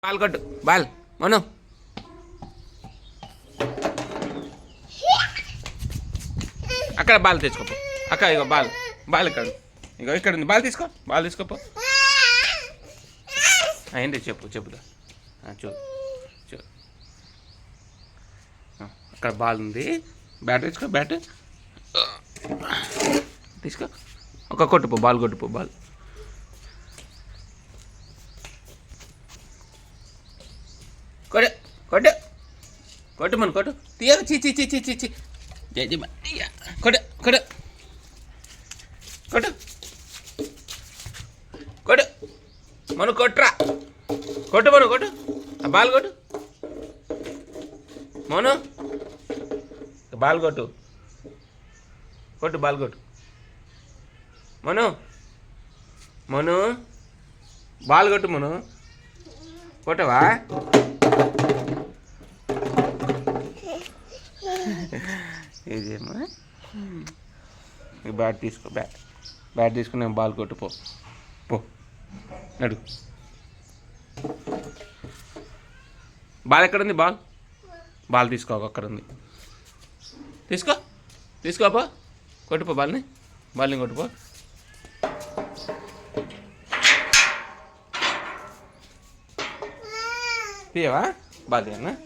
ball కొట్టు ball మను అక్కడ ball తెచ్చుకోపో అక్క ఇగో బాల్ బాల్ ఇక్కడ ఇగో ఇక్కడ ఉంది బాల్ తీసుకోపో ఏంటి చెప్పుదా చూ చూ అక్కడ బాల్ ఉంది బ్యాట్ తెచ్చుకో బ్యాట్ తీసుకో ఒక కొట్టుపో బాల్ కొట్టు కొట్టు కొట్టు మన కొట్టు తీయ చి జయ కొట్టు కొట్టు కొట్టు కొట్టు మన కొట్టురా కొట్టు మను కొట్టు ఆ బాల్ కొట్టు మను బాల్ కొట్టు బాల్ కొట్టు మను మను బాల్ కొట్టు మను కొట్టవా ఇదేమో బ్యాట్ తీసుకో బ్యాట్ తీసుకుని నేను బాల్ కొట్టు పో నడు బాల్ ఎక్కడుంది బాల్ తీసుకో అక్కడ ఉంది తీసుకోపో కొట్టుపో బాల్ని కొట్టుపో తీయవా బాల్ తీయన్నా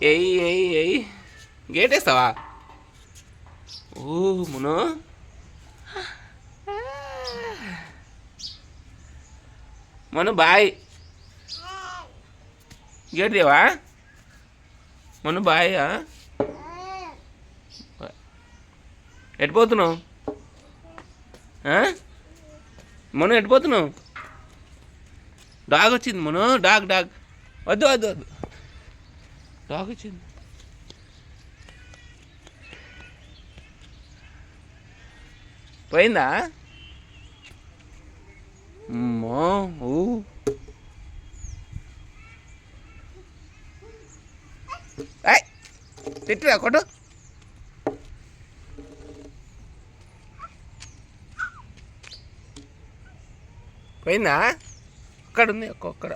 ఎయ్ గేట్ వేస్తావా ఓ మును మను బాయ్ గేట్ దేవా మను బాయ్ ఎట్టిపోతున్నావు మను ఎట్టిపోతున్నావు డాగ్ వచ్చింది మను డాగ్ వద్దు డాగ్ వచ్చింది పోయిందా అమ్మో తిట్టురా కొట్టు పోయిందా అక్కడ ఉంది ఒక్కొక్కడ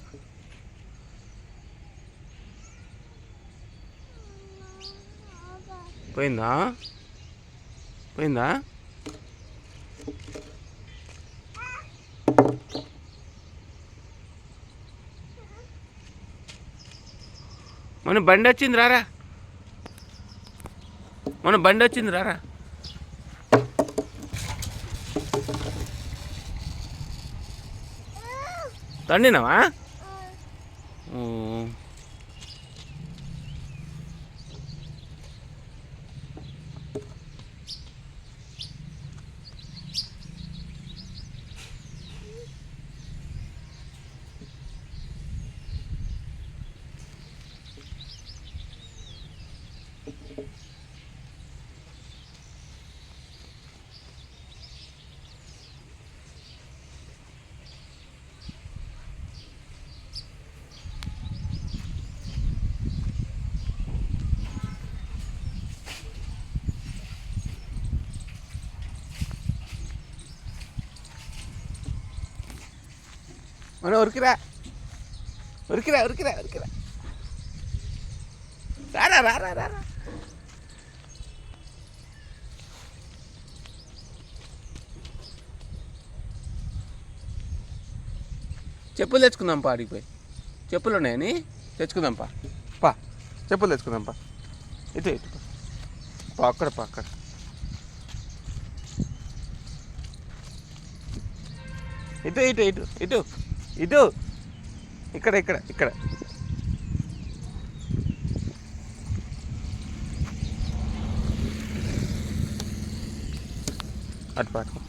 పోయిందా మన బండి వచ్చింది రారా తండినావా మన ఉరికిరా రారా చెప్పులు తెచ్చుకుందాం ఆడికి చెప్పులు ఉన్నాయని తెచ్చుకుందాం పా చెప్పులు తెచ్చుకుందాం ఇటు అక్కడ ఇటు ఇక్కడ అటు